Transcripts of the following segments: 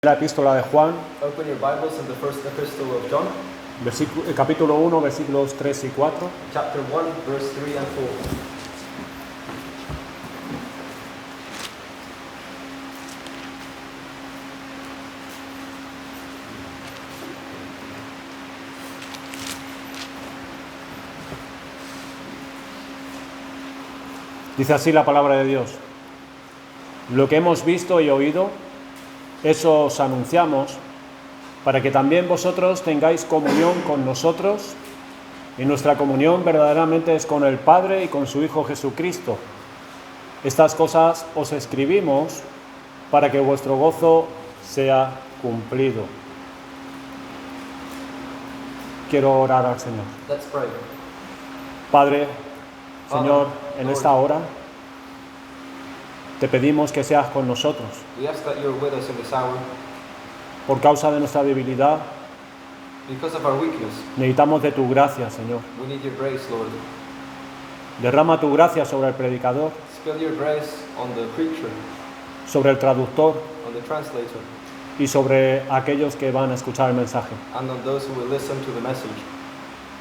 La epístola de Juan, Open your Bibles in the first epistle of John, capítulo 1, versículos 3 y 4. chapter 1, verse 3 and 4. Dice así la palabra de Dios: lo que hemos visto y oído, eso os anunciamos, para que también vosotros tengáis comunión con nosotros, y nuestra comunión verdaderamente es con el Padre y con su Hijo Jesucristo. Estas cosas os escribimos para que vuestro gozo sea cumplido. Quiero orar al Señor. Let's pray. Padre, Señor, en Lord, esta hora te pedimos que seas con nosotros. we ask that you're with us in this hour. Por causa de nuestra debilidad, Because of our weakness, necesitamos de tu gracia, Señor. we need your grace, Lord. Derrama tu gracia sobre el predicador, Spill your grace on the preacher, sobre el traductor on the translator, y sobre aquellos que van a escuchar el mensaje. and on those who will listen to the message.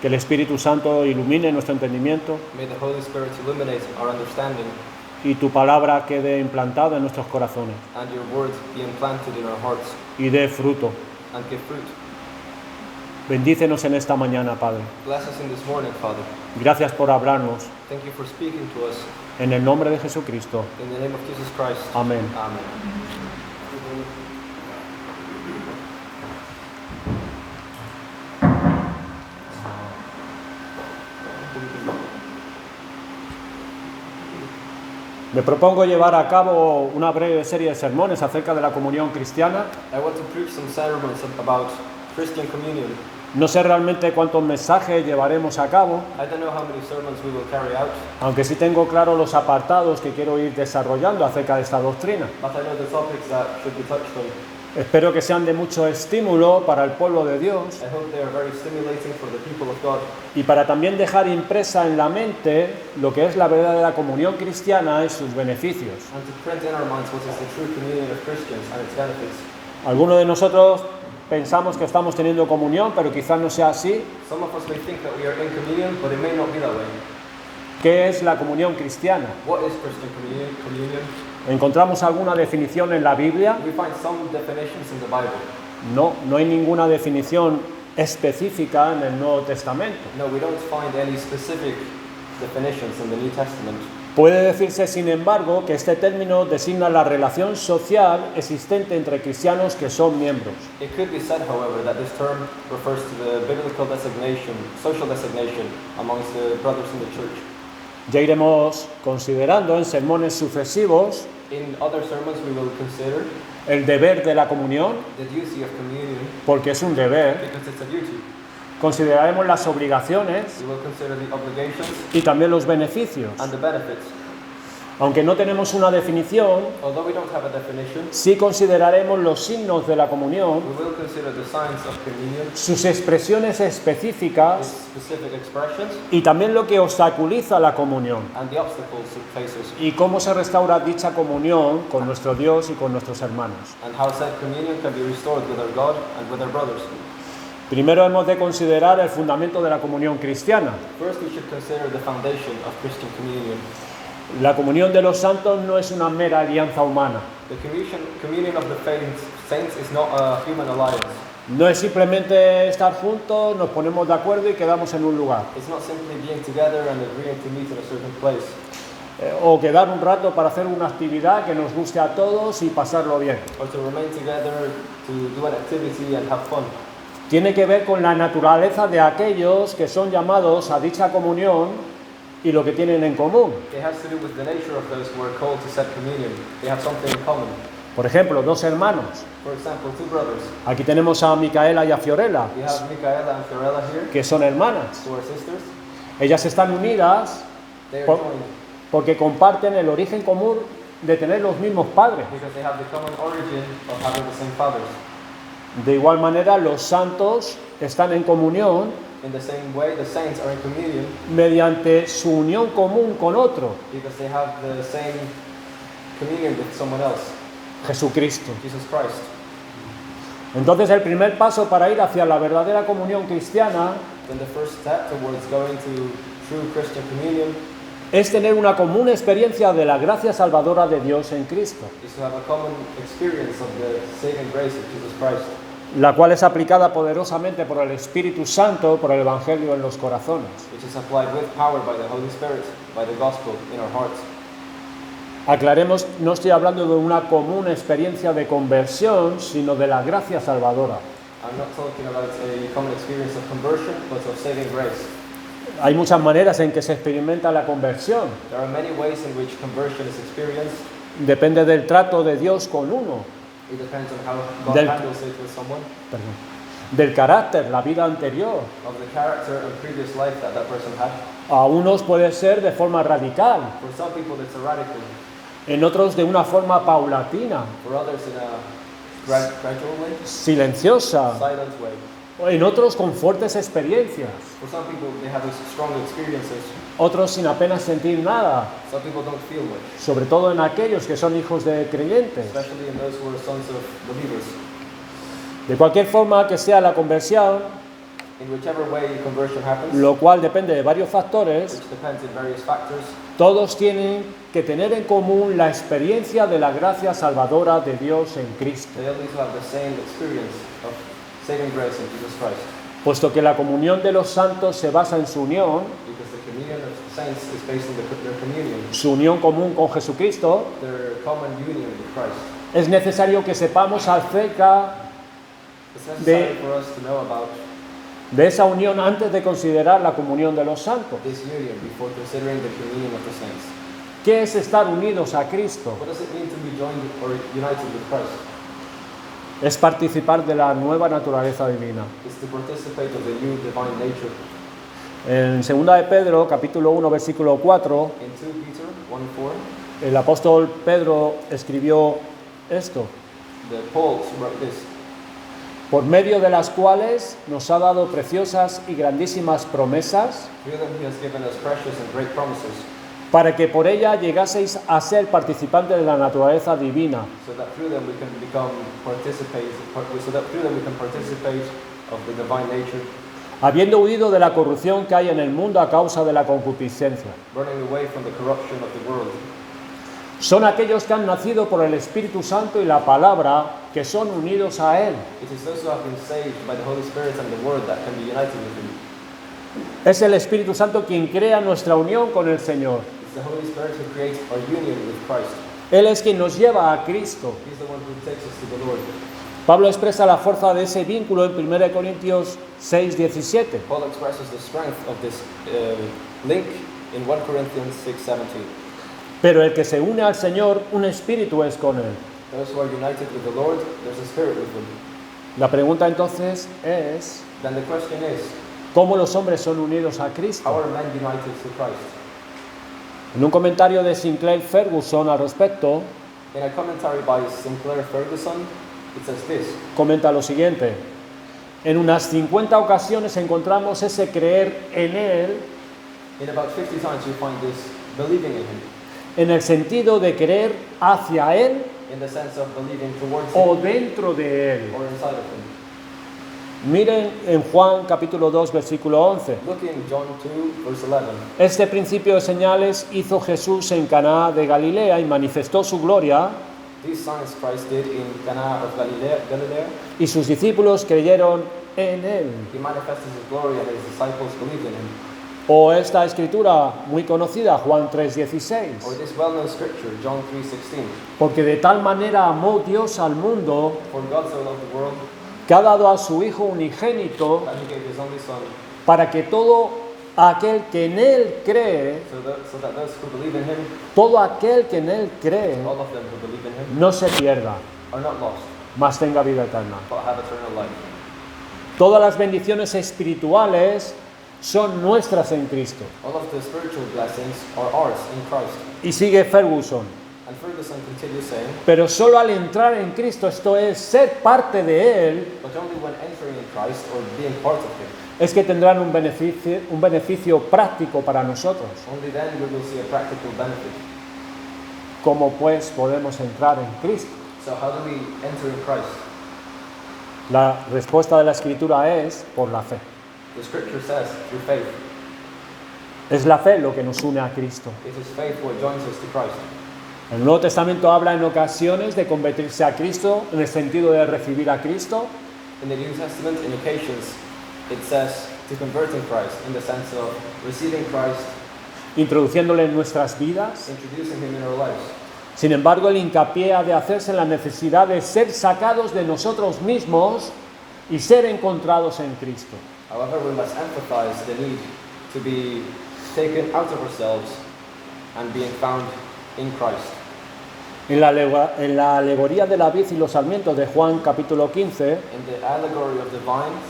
Que el Espíritu Santo ilumine nuestro entendimiento May the Holy Spirit illuminate our understanding y tu palabra quede implantada en nuestros corazones and your word be implanted in our hearts y dé fruto. and give fruit. Bendícenos en esta mañana, Padre. Bless us in this morning, Father. Gracias por hablarnos. Thank you for speaking to us. En el nombre de Jesucristo. In the name of Jesus Christ. Amén. Amen. Me propongo llevar a cabo una breve serie de sermones acerca de la comunión cristiana. I want to preach some sermons about Christian communion. No sé realmente cuántos mensajes llevaremos a cabo, I don't know how many sermons we will carry out, aunque sí tengo claro los apartados que quiero ir desarrollando acerca de esta doctrina. but I know the topics that should be touched on. Espero que sean de mucho estímulo para el pueblo de Dios I hope they are very stimulating for the people of God, y para también dejar impresa en la mente lo que es la verdadera comunión cristiana y sus beneficios. and to print in our minds what is the true communion of Christians and its benefits. Algunos de nosotros pensamos que estamos teniendo comunión, pero quizás no sea así. Some of us may think that we are in communion, but it may not be that way. ¿Qué es la comunión cristiana? What is Christian communion? ¿Encontramos alguna definición en la Biblia? We find some definitions in the Bible. No hay ninguna definición específica en el Nuevo Testamento. No, we don't find any specific definitions in the New Testament. Puede decirse, sin embargo, que este término designa la relación social existente entre cristianos que son miembros. It could be said, however, that this term refers to the biblical designation, social designation amongst the brothers in the church. Ya iremos considerando en sermones sucesivos In other sermons, we will consider el deber de la comunión, the duty of communion, porque es un deber. because it's a duty. Consideraremos las obligaciones We will consider the obligations y también los beneficios. and the benefits. Aunque no tenemos una definición, Although we don't have a definition, sí consideraremos los signos de la comunión, we will consider the signs of communion, sus expresiones its específicas specific expressions, y también lo que obstaculiza la comunión and the obstacles it faces, y cómo se restaura dicha comunión con nuestro Dios y con nuestros hermanos. and how said communion can be restored with our God and with our brothers. Primero hemos de considerar el fundamento de la comunión cristiana. First, we should consider the foundation of Christian communion. La comunión de los santos no es una mera alianza humana. The communion of the saints is not a human alliance. No es simplemente estar juntos, nos ponemos de acuerdo y quedamos en un lugar. It's not simply being together and agreeing to meet in a certain place, O quedar un rato para hacer una actividad que nos guste a todos y pasarlo bien. or to remain together to do an activity and have fun. Tiene que ver con la naturaleza de aquellos que son llamados a dicha comunión y lo que tienen en común. It has to do with the nature of those who are called to set communion. They have something in common. Por ejemplo, dos hermanos. For example, two brothers. Aquí tenemos a Micaela y a Fiorella, We have Micaela and Fiorella here, que son hermanas. who are sisters. Ellas están unidas They are por- joined porque comparten el origen común de tener los mismos padres. because they have the common origin of having the same fathers. De igual manera, los santos están en comunión In the same way, the saints are in communion mediante su unión común con otro, because they have the same communion with someone else, Jesucristo. Jesus Christ. Entonces el primer paso para ir hacia la verdadera comunión cristiana then the first step towards going to true Christian communion es tener una común experiencia de la gracia salvadora de Dios en Cristo, is to have a common experience of the saving grace of Jesus Christ, la cual es aplicada poderosamente por el Espíritu Santo, por el Evangelio en los corazones. which is applied with power by the Holy Spirit, by the gospel in our hearts. Aclaremos, no estoy hablando de una común experiencia de conversión, sino de la gracia salvadora. I'm not talking about a common experience of conversion, but of saving grace. Hay muchas maneras en que se experimenta la conversión. There are many ways in which conversion is experienced. Depende del trato de Dios con uno, It depends on how God Del- handles it with someone, perdón, del carácter, la vida anterior. of the character and previous life that that person had. A unos puede ser de forma radical, For some people, it's a radical. en otros de una forma paulatina, For others, in a gradual way, silenciosa, silent way. o en otros con fuertes experiencias, For some people, they have these strong experiences. otros sin apenas sentir nada, Some people don't feel much, sobre todo en aquellos que son hijos de creyentes. especially in those who are sons of believers. De cualquier forma que sea la conversión, In whichever way conversion happens, lo cual depende de varios factores, which depends on various factors, todos tienen que tener en común la experiencia de la gracia salvadora de Dios en Cristo, they all need to have the same experience of saving grace in Jesus Christ. puesto que la comunión de los santos se basa en su unión, Because the communion of the saints is based on their communion, su unión común con Jesucristo. their common union with Christ. Es necesario que sepamos acerca It's necessary for us to know about de esa unión antes de considerar la comunión de los santos. this union before considering the communion of the saints. ¿Qué es estar unidos a Cristo? What does it mean to be joined or united with Christ? Es participar de la nueva naturaleza divina. It's to participate of the new divine nature. En 2 de Pedro, capítulo 1, versículo 4, In 2 Peter 1:4, el apóstol Pedro escribió esto: Paul wrote this, por medio de las cuales nos ha dado preciosas y grandísimas promesas, through them he has given us precious and great promises, para que por ella llegaseis a ser participantes de la naturaleza divina, so that through them we can participate of the divine nature, habiendo huido de la corrupción que hay en el mundo a causa de la concupiscencia. running away from the corruption of the world. Son aquellos que han nacido por el Espíritu Santo y la palabra, que son unidos a Él. It is those who have been saved by the Holy Spirit and the Word that can be united with Him. Es el Espíritu Santo quien crea nuestra unión con el Señor. It's the Holy Spirit who creates our union with Christ. Él es quien nos lleva a Cristo. He's the one who takes us to the Lord. Pablo expresa la fuerza de ese vínculo en 1 Corintios 6:17. Paul expresses the strength of this link in 1 Corinthians 6:17. Pero el que se une al Señor, un espíritu es con Él. Those who are united with the Lord, there's a spirit with them. La pregunta entonces es, Then the question is, ¿cómo los hombres son unidos a how Cristo? are men united to Christ? En un comentario de Sinclair Ferguson al respecto, In a commentary by Sinclair Ferguson, it says this, comenta lo siguiente: en unas 50 ocasiones encontramos ese creer en Él, in about 50 times you find this believing in Him, en el sentido de creer hacia Él in the sense of believing towards o Him dentro de Él. or inside of Him. Miren en Juan capítulo 2 versículo 11. Look in John 2, verse 11. Este principio de señales hizo Jesús en Caná de Galilea y manifestó su gloria, These signs Christ did in Cana of Galilee. y sus discípulos creyeron en Él. He manifested His glory and His disciples believed in Him. O esta escritura muy conocida, Juan 3:16. Or this well-known scripture, John 3:16. Porque de tal manera amó Dios al mundo, For God so loved the world que ha dado a su Hijo unigénito, that He gave His only Son, para que todo aquel que en Él cree, so that those who believe in Him, todo aquel que en Él cree, all of them who believe in Him, no se pierda, are not lost, mas tenga vida eterna. but have eternal life. Todas las bendiciones espirituales son nuestras en Cristo. All of the spiritual blessings are ours in Christ. Y sigue Ferguson. And Ferguson continues saying, Pero solo al entrar en Cristo, esto es, ser parte de Él, but only when entering in Christ or being part of Him, es que tendrán un beneficio práctico para nosotros. only then we will see a practical benefit. ¿Cómo pues podemos entrar en Cristo? So how do we enter in Christ? La respuesta de la Escritura es por la fe. The scripture says, through faith. Es la fe lo que nos une a Cristo. It is faith what joins us to Christ. El Nuevo Testamento habla en ocasiones de convertirse a Cristo en el sentido de recibir a Cristo. In the New Testament, in occasions, it says to convert in Christ, in the sense of receiving Christ, introduciéndole en nuestras vidas. introducing Him in our lives. Sin embargo, el hincapié ha de hacerse en la necesidad de ser sacados de nosotros mismos y ser encontrados en Cristo. However, we must emphasize the need to be taken out of ourselves and being found in Christ. En la alegoría de la vid y los sarmientos de Juan capítulo 15, In the allegory of the vines,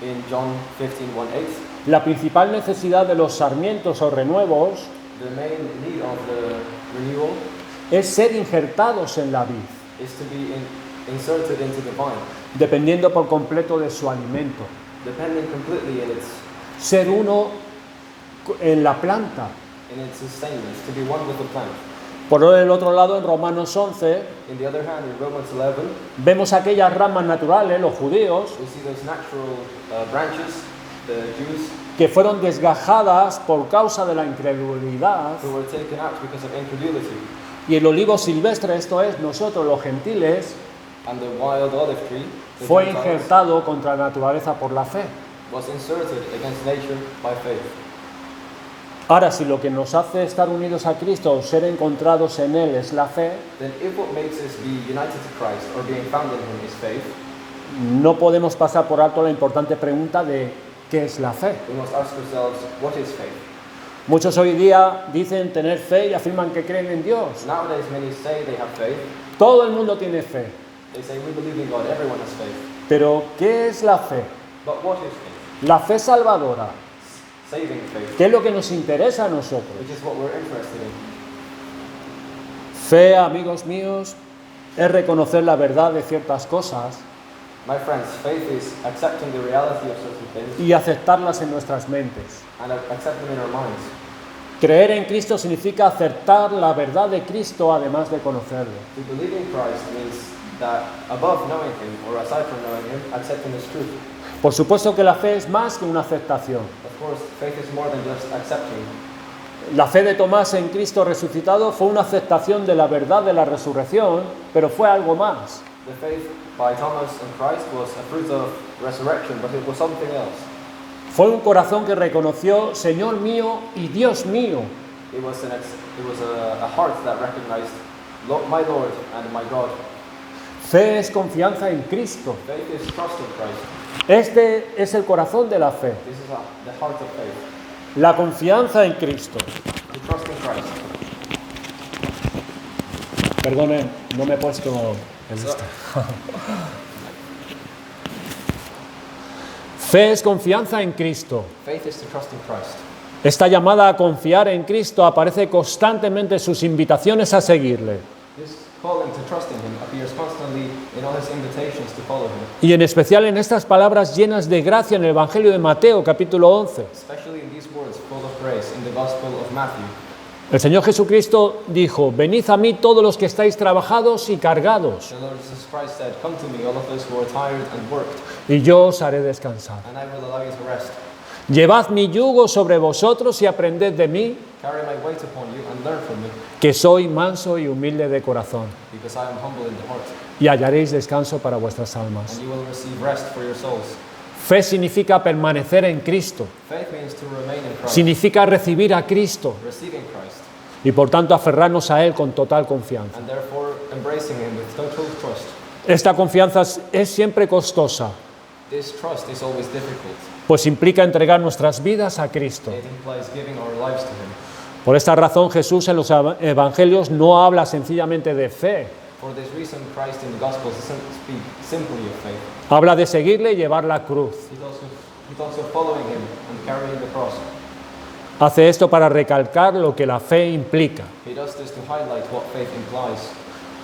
in John 15:1-8, la principal necesidad de los sarmientos o renuevos the main need of the renewal es ser injertados en la vid, is to be inserted into the vine, dependiendo por completo de su alimento. depending completely in its Ser uno en la planta. sustenance, to be one with the plant. Por el otro lado, en Romanos 11, In the other hand, in Romans 11, vemos aquellas ramas naturales, los judíos, we see those natural branches, the Jews, que fueron desgajadas por causa de la incredulidad, who were taken out because of incredulity, y el olivo silvestre, esto es, nosotros los gentiles, and the wild olive tree, the fue Gentiles, injertado contra la naturaleza por la fe. was inserted against nature by faith. Ahora, si lo que nos hace estar unidos a Cristo o ser encontrados en Él es la fe, Then if what makes us be united to Christ or being found in Him is faith, no podemos pasar por alto la importante pregunta de ¿qué es la fe? we must ask ourselves, what is faith? Muchos hoy día dicen tener fe y afirman que creen en Dios. Nowadays many say they have faith. Todo el mundo tiene fe. They say we believe in God, everyone has faith. Pero ¿qué es la fe? But what is faith? La fe salvadora. Saving faith, ¿Qué es lo que nos interesa a nosotros? which is what we're interested in. Fe, amigos míos, es reconocer la verdad de ciertas cosas My friends, faith is accepting the reality of certain things y aceptarlas en nuestras mentes. and accept them in our minds. Creer en Cristo significa aceptar la verdad de Cristo además de conocerlo. To believe in Christ means that above knowing Him, or aside from knowing Him, accepting His truth. Por supuesto que la fe es más que una aceptación. Of course, faith is more than just accepting. La fe de Tomás en Cristo resucitado fue una aceptación de la verdad de la resurrección, pero fue algo más. The faith by Thomas in Christ was a fruit of resurrection, but it was something else. Fue un corazón que reconoció, Señor mío y Dios mío. It was a heart that recognized my Lord and my God. Fe es confianza en Cristo. Faith is trust in Christ. Este es el corazón de la fe, This is the heart of faith. la confianza en Cristo. To trust in Christ. Perdone, no me he puesto el este. Fe es confianza en Cristo. Faith is to trust in Christ. Esta llamada a confiar en Cristo aparece constantemente en sus invitaciones a seguirle. This calling to trust in Him appears constantly in all His invitations to follow Him, Y en especial en estas palabras llenas de gracia en el Evangelio de Mateo, capítulo 11. especially in these words full of grace in the Gospel of Matthew. El Señor Jesucristo dijo, venid a mí todos los que estáis trabajados y cargados, The Lord Jesus Christ said, "Come to me, all of us who are tired and worked, y yo os haré descansar. and I will allow you to rest. Llevad mi yugo sobre vosotros y aprended de mí, Carry my weight upon you and learn from me, que soy manso y humilde de corazón, because I am humble in the heart, y hallaréis descanso para vuestras almas. and you will receive rest for your souls." Fe significa permanecer en Cristo, Faith means to remain in Christ, significa recibir a Cristo receiving Christ, y por tanto aferrarnos a Él con total confianza. and therefore embracing Him with total trust. Esta confianza es siempre costosa, This trust is always difficult. pues implica entregar nuestras vidas a Cristo. It implies giving our lives to Him. Por esta razón Jesús en los evangelios no habla sencillamente de fe, For this reason, Christ in the Gospels doesn't speak simply of faith. habla de seguirle y llevar la cruz. He's also following Him and carrying the cross. Hace esto para recalcar lo que la fe implica. He does this to highlight what faith implies.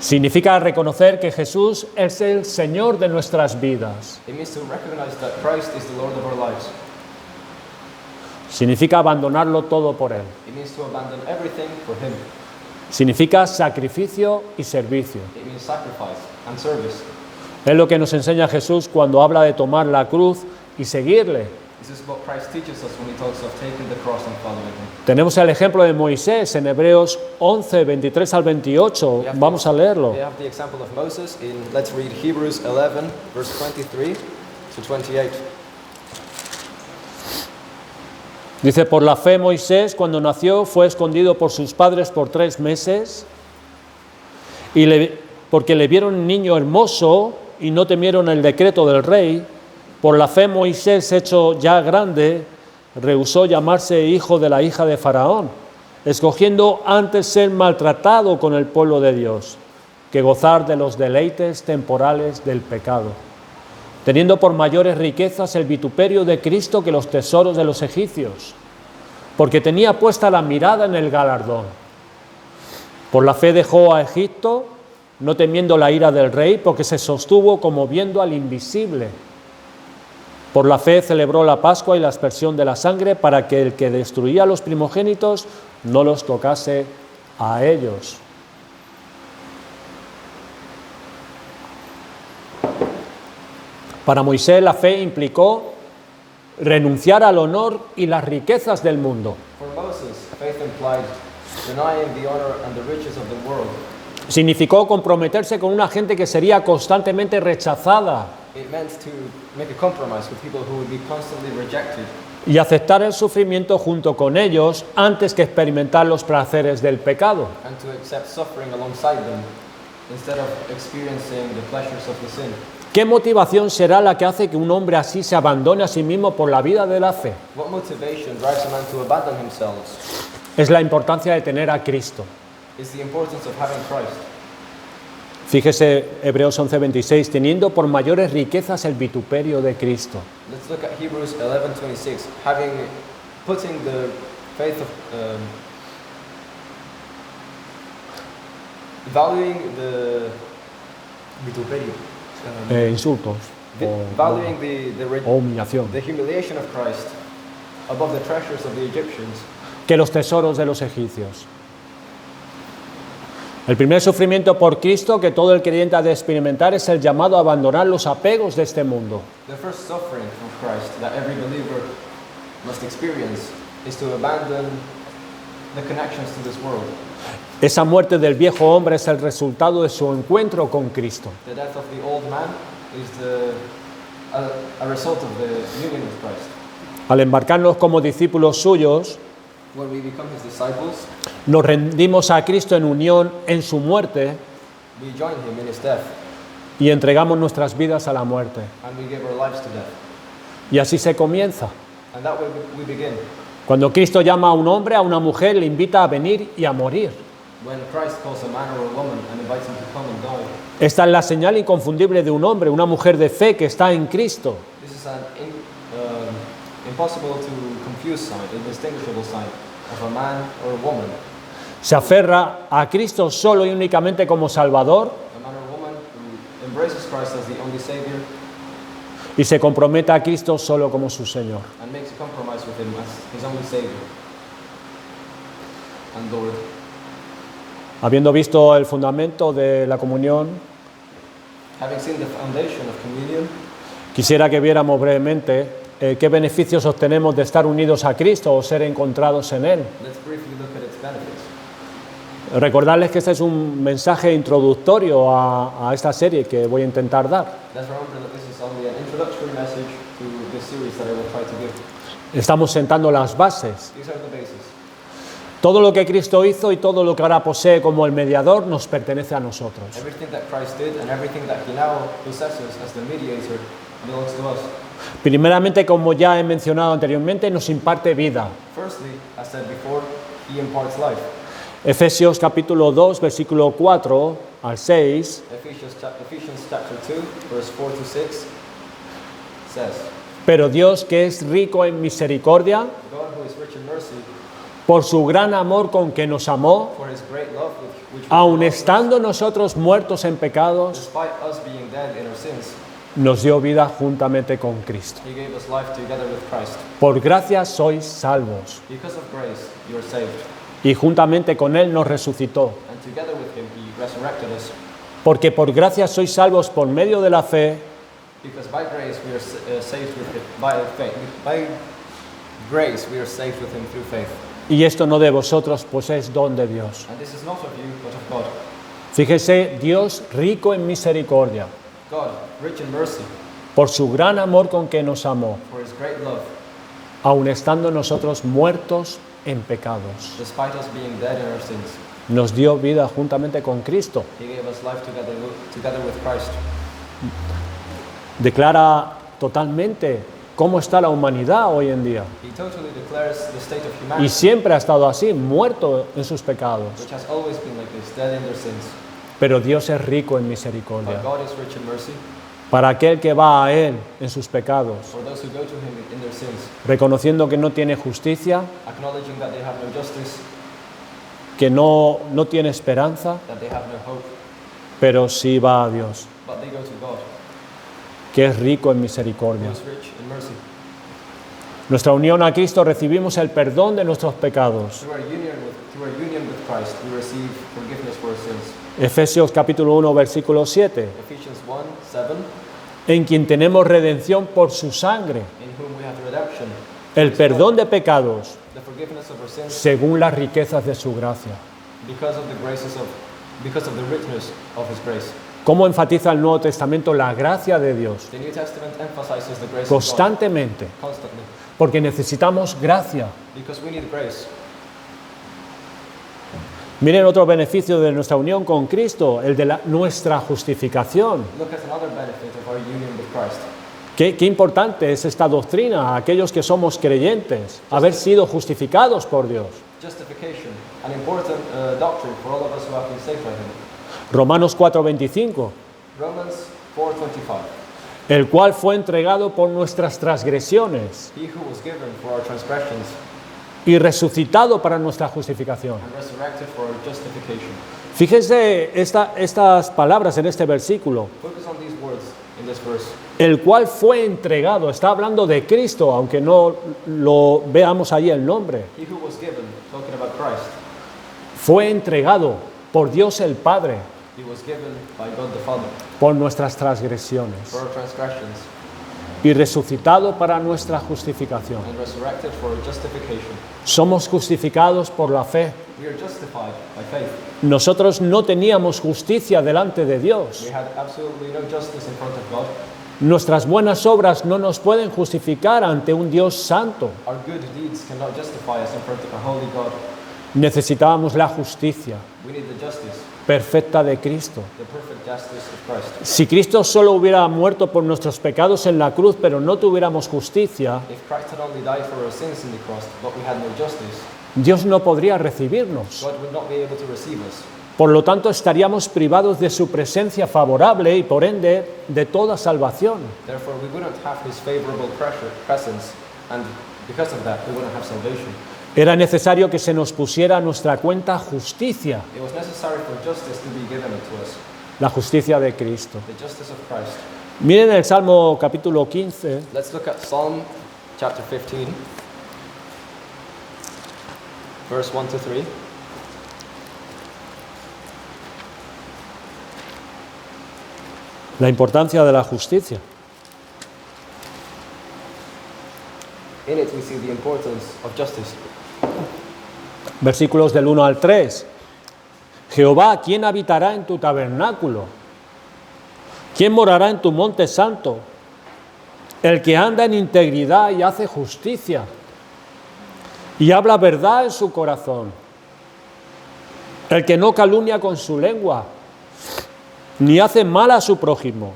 Significa reconocer que Jesús es el Señor de nuestras vidas. It means to recognize that Christ is the Lord of our lives. Significa abandonarlo todo por Él. It means to abandon everything for Him. Significa sacrificio y servicio. It means sacrifice and service. Es lo que nos enseña Jesús cuando habla de tomar la cruz y seguirle. This is what Christ teaches us when he talks of taking the cross and following him. Tenemos el ejemplo de Moisés en Hebreos 11, 23 al 28. Vamos a leerlo. We have the example of Moses in, let's read Hebrews 11, verse 23 to 28. Dice, por la fe Moisés, cuando nació, fue escondido por sus padres por 3 meses, porque le vieron un niño hermoso y no temieron el decreto del rey. Por la fe Moisés, hecho ya grande, rehusó llamarse hijo de la hija de Faraón, escogiendo antes ser maltratado con el pueblo de Dios, que gozar de los deleites temporales del pecado, teniendo por mayores riquezas el vituperio de Cristo que los tesoros de los egipcios, porque tenía puesta la mirada en el galardón. Por la fe dejó a Egipto, no temiendo la ira del rey, porque se sostuvo como viendo al invisible. Por la fe celebró la Pascua y la aspersión de la sangre, para que el que destruía a los primogénitos no los tocase a ellos. Para Moisés la fe implicó renunciar al honor y las riquezas del mundo. For Moses, faith implied denying the honor and the riches of the world. Significó comprometerse con una gente que sería constantemente rechazada It meant to make a compromise with people who would be constantly rejected y aceptar el sufrimiento junto con ellos antes que experimentar los placeres del pecado. and to accept suffering alongside them instead of experiencing the pleasures of the sin. ¿Qué motivación será la que hace que un hombre así se abandone a sí mismo por la vida de la fe? What motivation drives a man to abandon himself Es la importancia de tener a Cristo. is the importance of having Christ. Fíjese Hebreos 11:26, teniendo por mayores riquezas el vituperio de Cristo. Let's look at Hebrews 11:26. Putting the faith of valuing the vituperio, Insultos valuing o humillación. the humiliation of Christ above the treasures of the Egyptians. Que los tesoros de los egipcios. El primer sufrimiento por Cristo que todo el creyente ha de experimentar es el llamado a abandonar los apegos de este mundo. The first suffering of Christ that every believer must experience is to abandon the connections to this world. Esa muerte del viejo hombre es el resultado de su encuentro con Cristo. The death of the old man is a result of the union with Christ. Al embarcarnos como discípulos suyos, When we become his disciples, nos rendimos a Cristo en unión en su muerte we join him in his death y entregamos nuestras vidas a la muerte. and we give our lives to death. Y así se comienza. And that way we begin. Cuando Cristo llama a un hombre, a una mujer, le invita a venir y a morir. When Christ calls a man or a woman and invites him to come and die, Esta es la señal inconfundible de un hombre, una mujer de fe que está en Cristo. this is an impossible to confuse sign, indistinguishable sign of a man or a woman. Se aferra a Cristo solo y únicamente como Salvador A man or a woman who embraces Christ as the only Savior y se compromete a Cristo solo como su Señor. and makes a compromise with him as his only Savior and Lord. Habiendo visto el fundamento de la comunión, Having seen the foundation of communion, quisiera que viéramos brevemente qué beneficios obtenemos de estar unidos a Cristo o ser encontrados en Él. let's briefly look at its benefits. Recordarles que este es un mensaje introductorio a esta serie que voy a intentar dar. Let's remember that this is only an introductory message to this series that I will try to give. Estamos sentando las bases. These are the bases. Todo lo que Cristo hizo y todo lo que ahora posee como el mediador nos pertenece a nosotros. Everything that Christ did and everything that he now possesses as the mediator belongs to us. Primeramente, como ya he mencionado anteriormente, nos imparte vida. Firstly, as said before, he imparts life. Efesios capítulo 2, versículo 4 al 6. Ephesians chapter 2, verse 4 to 6 says, Pero Dios, que es rico en misericordia, God who is rich in mercy, por su gran amor con que nos amó, for his great love which aun loved us, estando nosotros muertos en pecados, despite us being dead in our sins, nos dio vida juntamente con Cristo. he gave us life together with Christ. Por gracia sois salvos, Because of grace, you are saved. y juntamente con Él nos resucitó, And together with him, he resurrected us, Porque por gracia sois salvos por medio de la fe, Because by grace we are saved with it, by faith. By grace we are saved with Him through faith. y esto no de vosotros, pues es don de Dios. And this is not of you, but of God. Fíjese, Dios rico en misericordia, God, rich in mercy, por su gran amor con que nos amó, for His great love, aun estando nosotros muertos en pecados. despite us being dead in our sins. Nos dio vida juntamente con Cristo. He gave us life together with Christ. Declara totalmente cómo está la humanidad hoy en día. He totally declares the state of Y humanity, siempre ha estado así, muerto en sus pecados. which has always been like this, dead in their sins. Pero Dios es rico en misericordia. But God is rich in mercy Para aquel que va a Él en sus pecados, for those who go to Him in their sins, reconociendo que no tiene justicia, acknowledging that they have no justice, que no tiene esperanza, that they have no hope, pero sí va a Dios, but they go to God, que es rico en who misericordia. is rich in mercy. Nuestra unión a Cristo recibimos el perdón de nuestros pecados. Through our union with Christ, we receive forgiveness for our sins. Efesios capítulo 1, versículo 7. Ephesians 1:7, En quien tenemos redención por su sangre, in whom we have redemption, el perdón de pecados, the forgiveness of our sins, según las riquezas de su gracia. because of the richness of His grace. ¿Cómo enfatiza el Nuevo Testamento la gracia de Dios? The New Testament emphasizes the grace of God Constantemente, constantly, porque necesitamos gracia. because we need grace. Miren otro beneficio de nuestra unión con Cristo, el de nuestra justificación. Look at another benefit of our union with Christ. Qué importante es esta doctrina a aquellos que somos creyentes, haber sido justificados por Dios. Justification, an important doctrine for all of us who have been saved by Him. Romanos 4:25, Romans 4:25. el cual fue entregado por nuestras transgresiones He who was given for our transgressions y resucitado para nuestra justificación. and resurrected for our justification. Fíjense estas palabras en este versículo, Focus on these words in this verse. el cual fue entregado, está hablando de Cristo, aunque no lo veamos ahí el nombre, He who was given, talking about Christ, fue entregado por Dios el Padre, He was given by God the Father por nuestras transgresiones for our transgressions y resucitado para nuestra justificación. and resurrected for our justification. Somos justificados por la fe. We are justified by faith. Nosotros no teníamos justicia delante de Dios. We had absolutely no justice in front of God. Nuestras buenas obras no nos pueden justificar ante un Dios santo. Our good deeds cannot justify us in front of a holy God. Necesitábamos la justicia We need the justice, perfecta de Cristo. the perfect justice of Christ. Si Cristo solo hubiera muerto por nuestros pecados en la cruz, pero no tuviéramos justicia, If Christ had only died for our sins in the cross, but we had no justice, Dios no podría recibirnos. God would not be able to receive us. Por lo tanto, estaríamos privados de su presencia favorable y por ende de toda salvación. Therefore, we wouldn't have His favorable presence, and because of that, we wouldn't have salvation. Era necesario que se nos pusiera a nuestra cuenta justicia, It was necessary for justice to be given to us, la justicia de Cristo. the justice of Christ. Miren el Salmo capítulo 15, Let's look at Psalm chapter 15, verse 1 to 3. la importancia de la justicia. In it, we see the importance of justice. Versículos del 1 al 3. Jehová, ¿quién habitará en tu tabernáculo? ¿Quién morará en tu monte santo? El que anda en integridad y hace justicia y habla verdad en su corazón. El que no calumnia con su lengua, ni hace mal a su prójimo,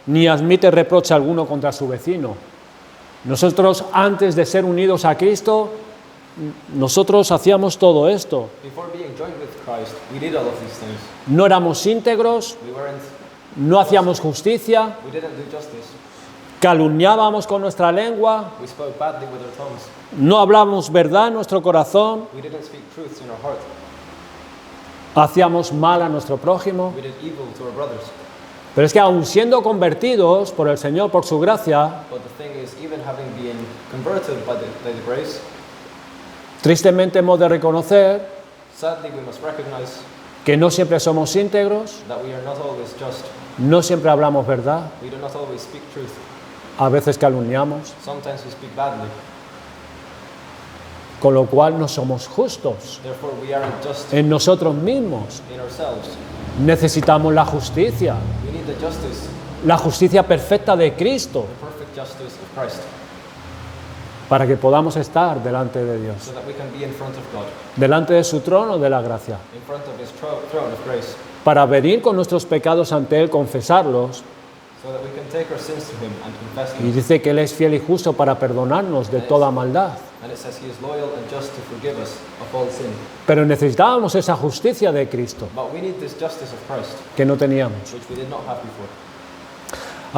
ni admite reproche alguno contra su vecino. Nosotros, antes de ser unidos a Cristo, nosotros hacíamos todo esto. Before being joined with Christ, we did all of these things. No éramos íntegros, We weren't, no hacíamos justicia, we didn't do justice. calumniábamos con nuestra lengua, We spoke badly with our tongues. no hablábamos verdad en nuestro corazón, We didn't speak truths in our heart. hacíamos mal a nuestro prójimo. We did evil to our brothers. Pero es que aun siendo convertidos por el Señor, por su gracia, But the thing is, even having been converted by the grace, tristemente hemos de reconocer sadly we must recognize que no siempre somos íntegros, that we are not always just, no siempre hablamos verdad, we do not always speak truth, a veces calumniamos, sometimes we speak badly, con lo cual no somos justos therefore we aren't just en nosotros mismos. in ourselves. Necesitamos la justicia, We need the justice, la justicia perfecta de Cristo, the perfect justice of Christ, para que podamos estar delante de Dios, so that we can be in front of God, delante de su trono de la gracia, in front of His throne of grace, para venir con nuestros pecados ante Él, confesarlos, so that we can take our sins to Him and confess y them. dice que Él es fiel y justo para perdonarnos de toda maldad. And it says He is loyal and just to forgive us of all sin. Pero necesitábamos esa justicia de Cristo, But we need this justice of Christ, que no teníamos. which we did not have before.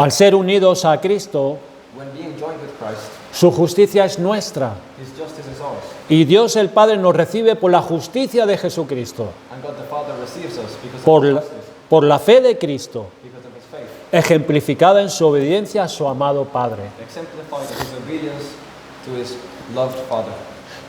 Al ser unidos a Cristo, When being joined with Christ, su justicia es nuestra, His justice is ours, y Dios el Padre nos recibe por la justicia de Jesucristo, and God the Father receives us because por, of His justice, por la fe de Cristo, because of His faith, ejemplificada en su obediencia a su amado Padre. exemplified in His obedience to His loved Father.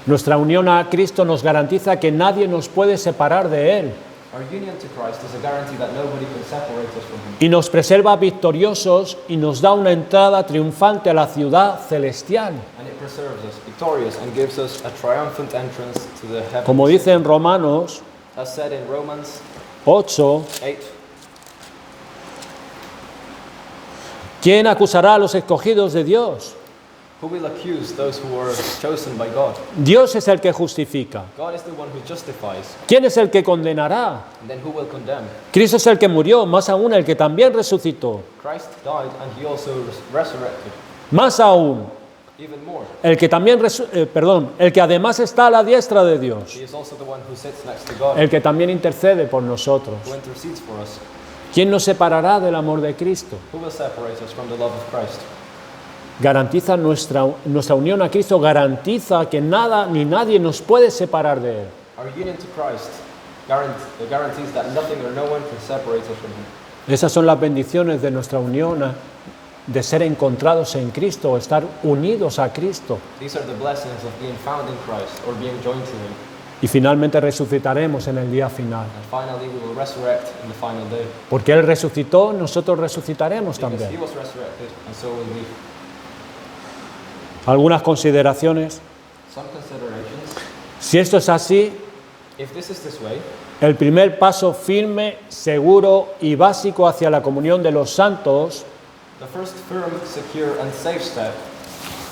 Nuestra unión a Cristo nos garantiza que nadie nos puede separar de Él, Our union to Christ is a guarantee that nobody can separate us from Him, y nos preserva victoriosos y nos da una entrada triunfante a la ciudad celestial. and it preserves us victorious and gives us a triumphant entrance to the heaven. Como dice en Romanos As said in Romans 8, 8, ¿quién acusará a los escogidos de Dios? who will accuse those who were chosen by God? Dios es el que justifica. God is the one who justifies, ¿Quién es el que condenará? and then who will condemn? Cristo es el que murió, más aún el que también resucitó. Christ died and He also resurrected. Más aún, Even more, el que también el que además está a la diestra de Dios, He is also the one who sits next to God, el que también intercede por nosotros. who intercedes for us. ¿Quién nos separará del amor de Cristo? Who will separate us from the love of Christ? Garantiza nuestra unión a Cristo, garantiza que nada ni nadie nos puede separar de Él. Our union to Christ guarantees that nothing or no one can separate us from Him. Esas son las bendiciones de nuestra unión, de ser encontrados en Cristo, estar unidos a Cristo. These are the blessings of being found in Christ or being joined to Him. Y finalmente resucitaremos en el día final. And finally, we will resurrect in the final day. Porque Él resucitó, nosotros resucitaremos Because He también. was resurrected, and so will we. Algunas consideraciones. Some considerations. Si esto es así, If this is this way, el primer paso firme, seguro y básico hacia la comunión de los santos the first firm, secure, and safe step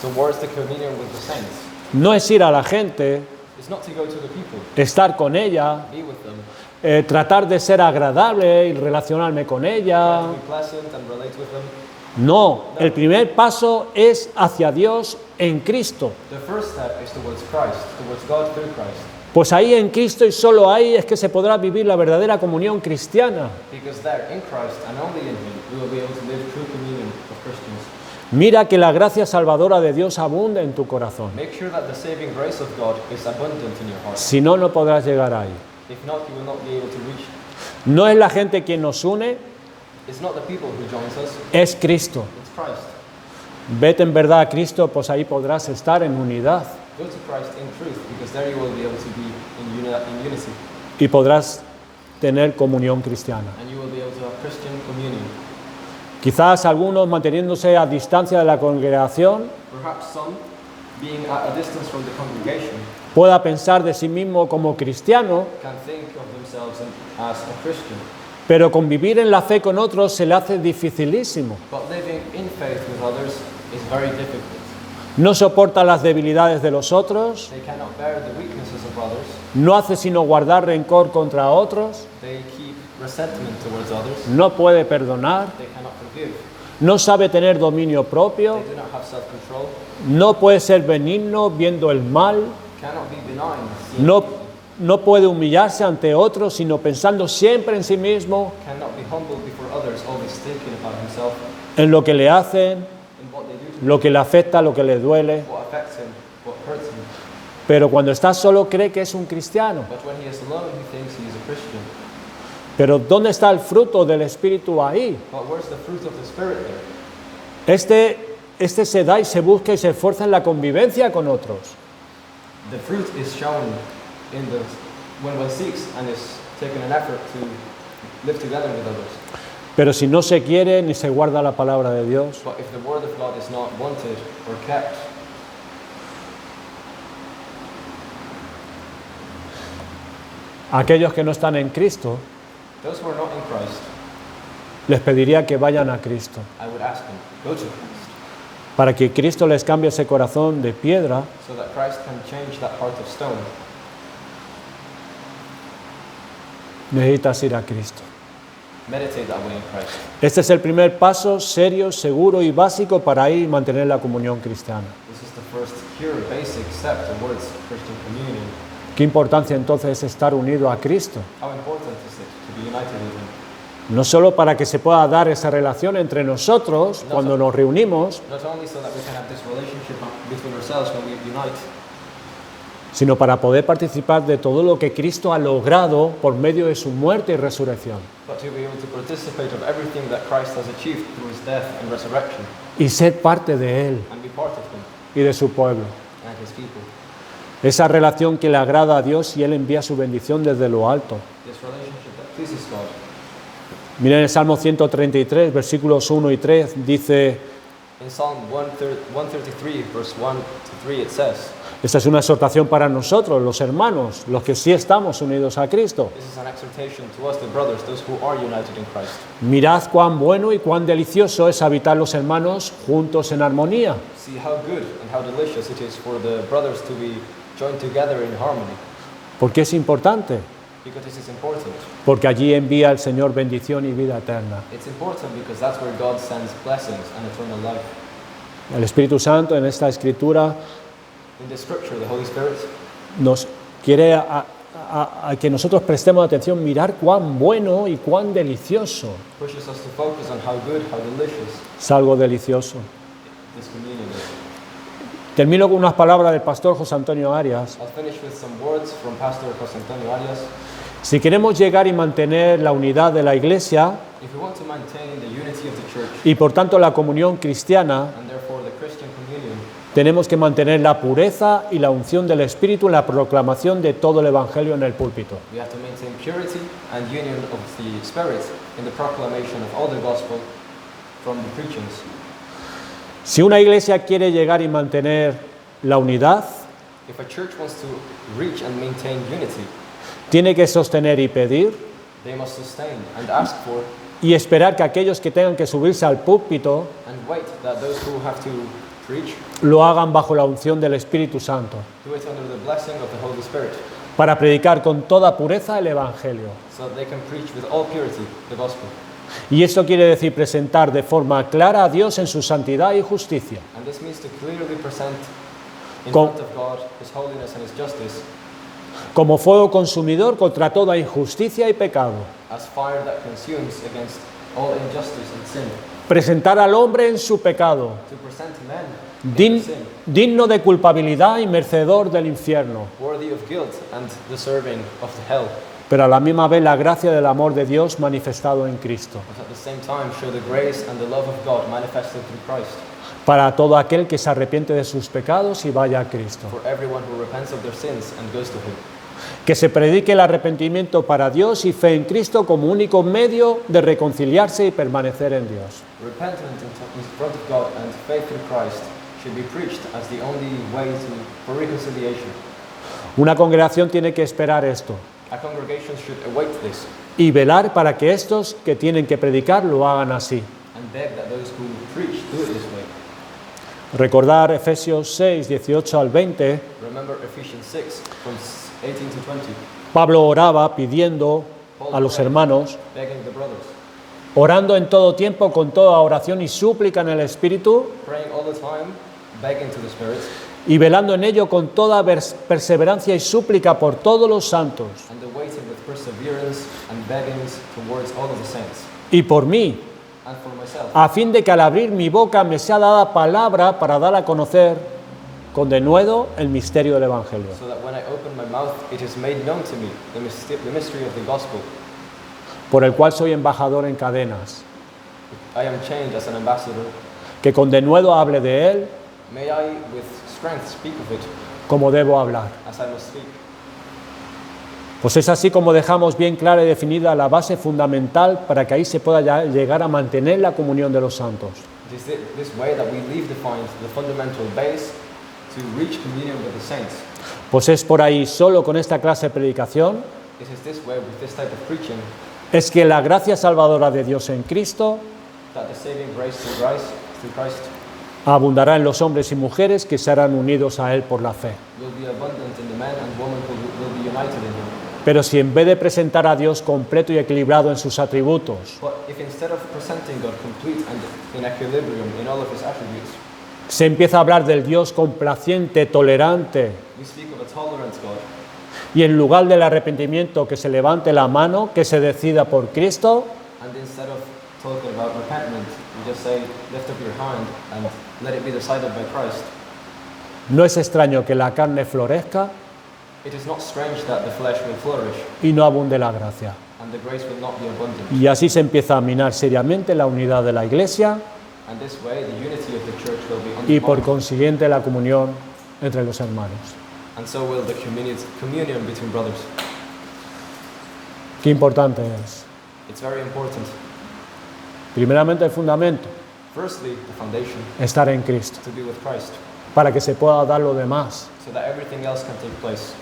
towards the communion with the saints no es ir a la gente, is not to go to the people, estar con ella, be with them, tratar de ser agradable y relacionarme con try ella. to be pleasant and relate with them. No, el primer paso es hacia Dios en Cristo. The first step is towards Christ, towards God through Christ. Pues ahí en Cristo y solo ahí es que se podrá vivir la verdadera comunión cristiana. Because there, in Christ and only in Him, we will be able to live true communion of Christians. Mira que la gracia salvadora de Dios abunda en tu corazón. Make sure that the saving grace of God is abundant in your heart. Si no, no podrás llegar ahí. If not, you will not be able to reach. No es la gente quien nos une, It's not the people who joins us, es Cristo. it's Christ. Vete en verdad a Cristo, pues ahí podrás estar en unidad Go to Christ in truth, because there you will be able to be in unity, y podrás tener comunión cristiana. and you will be able to have Christian communion. Quizás algunos manteniéndose a distancia de la congregación Perhaps some, being at a distance from the congregation, pueda pensar de sí mismo como cristiano, can think of themselves as a Christian, pero convivir en la fe con otros se le hace dificilísimo. but living in faith with others is very difficult. No soporta las debilidades de los otros, They cannot bear the weaknesses of others. no hace sino guardar rencor contra otros, They keep resentment towards others. no puede perdonar, They cannot forgive. no sabe tener dominio propio, They do not have self-control. no puede ser benigno viendo el mal, Cannot be benign. seeing no, evil. no puede humillarse ante otros, sino pensando siempre en sí mismo, Cannot be humble before others, always thinking about himself, en lo que le hacen, in what they do, lo que le afecta, lo que le duele. what affects him, what hurts him. Pero cuando está solo cree que es un cristiano. But when he is alone, he thinks he is a Christian. Pero ¿dónde está el fruto del Espíritu ahí? But where's the fruit of the Spirit there? Este se da y se busca y se esfuerza en la convivencia con otros. The fruit is shown in when one seeks and is taken an effort to live together with others. Pero si no se quiere ni se guarda la palabra de Dios, But if the word of God is not wanted or kept, aquellos que no están en Cristo, those who are not in Christ, les pediría que vayan a Cristo, I would ask them, go to Christ, para que Cristo les cambie ese corazón de piedra so that Christ can change that heart of stone. necesitas ir a Cristo. Meditate that way in Christ. Este es el primer paso serio, seguro y básico para ir y mantener la comunión cristiana. This is the first pure, basic step towards Christian communion. ¿Qué importancia entonces es estar unido a Cristo? How important is it to be united with Him? No solo para que se pueda dar esa relación entre nosotros cuando nos reunimos, Not only so that we can have this relationship between ourselves when we unite, sino para poder participar de todo lo que Cristo ha logrado por medio de su muerte y resurrección. but to be able to participate of everything that Christ has achieved through His death and resurrection, Y ser parte de Él and be part of Him y de su pueblo. and His people. Esa relación que le agrada a Dios y Él envía su bendición desde lo alto. This relationship that pleases God. Miren el Salmo 133, versículos 1 y 3, dice, In Psalm 133, verse 1 to 3, it says, esta es una exhortación para nosotros, los hermanos, los que sí estamos unidos a Cristo. this is an exhortation to us, the brothers, those who are united in Christ. Mirad cuán bueno y cuán delicioso es habitar los hermanos juntos en armonía. See how good and how delicious it is for the brothers to be joined together in harmony. ¿Por qué es importante? Because this is important. Porque allí envía el Señor bendición y vida eterna. It's important because that's where God sends blessings and eternal life. El Espíritu Santo en esta escritura In the scripture, the Holy Spirit nos quiere a que nosotros prestemos atención, mirar cuán bueno y cuán delicioso pushes us to focus on how good, how delicious es algo delicioso. this communion is. Termino con unas palabras del pastor José Antonio Arias. I'll finish with some words from Pastor José Antonio Arias. Si queremos llegar y mantener la unidad de la Iglesia If we want to maintain the unity of the church y por tanto la comunión cristiana, and therefore the Christian communion, tenemos que mantener la pureza y la unción del Espíritu en la proclamación de todo el Evangelio en el púlpito. we have to maintain purity and union of the Spirit in the proclamation of all the gospel from the preachings. Si una iglesia quiere llegar y mantener la unidad, If a church wants to reach and maintain unity, tiene que sostener y pedir they must sustain and ask for y esperar que aquellos que tengan que subirse al púlpito and wait that those who have to preach lo hagan bajo la unción del Espíritu Santo, do it under the blessing of the Holy Spirit, para predicar con toda pureza el Evangelio. so that they can preach with all purity the gospel. Y esto quiere decir presentar de forma clara a Dios en su santidad y justicia, And this means to clearly present in Con- front of God His holiness and His justice como fuego consumidor contra toda injusticia y pecado. as fire that consumes against all injustice and sin. Presentar al hombre en su pecado, To present men in sin, digno de culpabilidad y merecedor del infierno, worthy of guilt and deserving of the hell, pero a la misma vez la gracia del amor de Dios manifestado en Cristo, but at the same time show the grace and the love of God manifested through Christ para todo aquel que se arrepiente de sus pecados y vaya a Cristo. for everyone who repents of their sins and goes to Him. Que se predique el arrepentimiento para Dios y fe en Cristo como único medio de reconciliarse y permanecer en Dios. Repentance in front of God and faith in Christ should be preached as the only way for reconciliation. Una congregación tiene que esperar esto A congregation should await this y velar para que estos que tienen que predicar lo hagan así. and beg that those who preach do it this way. Recordar Efesios 6, 18 al 20, Remember Ephesians 6 from 18 to 20, Pablo oraba pidiendo a los hermanos, begging the brothers, orando en todo tiempo con toda oración y súplica en el Espíritu praying all the time, begging to the Spirit, y velando en ello con toda perseverancia y súplica por todos los santos and waiting with perseverance and beggings towards all of the saints, y por mí, and for myself, a fin de que al abrir mi boca me sea dada palabra para dar a conocer con denuedo el misterio del Evangelio, so that when I open my mouth, it is made known to me the mystery of the gospel. por el cual soy embajador en cadenas, I am chained as an ambassador. que con denuedo hable de él May I with strength speak of it como debo hablar. as I must speak. Pues es así como dejamos bien clara y definida la base fundamental para que ahí se pueda llegar a mantener la comunión de los santos. It is this way that we leave defined the fundamental base to reach communion with the saints. Pues es por ahí, solo con esta clase de predicación, It is this way, with this type of preaching, es que la gracia salvadora de Dios en Cristo that the saving grace through Christ abundará en los hombres y mujeres que serán unidos a Él por la fe. will be abundant in the men and women who will be united in Him. Pero si en vez de presentar a Dios completo y equilibrado en sus atributos, But if instead of presenting God complete and in equilibrium in all of His attributes, se empieza a hablar del Dios complaciente, tolerante, we speak of a tolerant God, y en lugar del arrepentimiento que se levante la mano, que se decida por Cristo, and instead of talking about repentance, we just say, lift up your hand and let it be decided by Christ. no es extraño que la carne florezca It is not strange that the flesh will flourish y no abunde la gracia. and the grace will not be abundant. Y así se empieza a minar seriamente la unidad de la Iglesia And this way, the unity of the church will be y por undermined, consiguiente la comunión entre los hermanos. and so will the communion between brothers. Qué importante es. It's very important. Primeramente el fundamento, Firstly, the foundation, estar en Cristo, to be with Christ, para que se pueda dar lo demás. so that everything else can take place.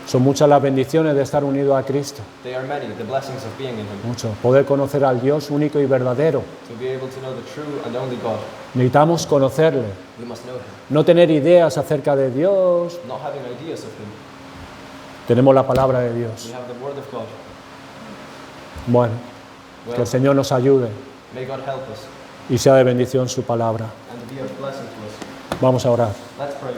Son muchas las bendiciones de estar unido a Cristo. They are many, the blessings of being in Him. Mucho. Poder conocer al Dios único y verdadero. To be able to know the true and only God, Necesitamos conocerle, we must know Him. no tener ideas acerca de Dios. Not having ideas of Him, Tenemos la palabra de Dios. we have the Word of God. Bueno, que Well, el Señor nos ayude may God help us y sea de bendición su palabra. and be a blessing to us. Vamos a orar. Let's pray.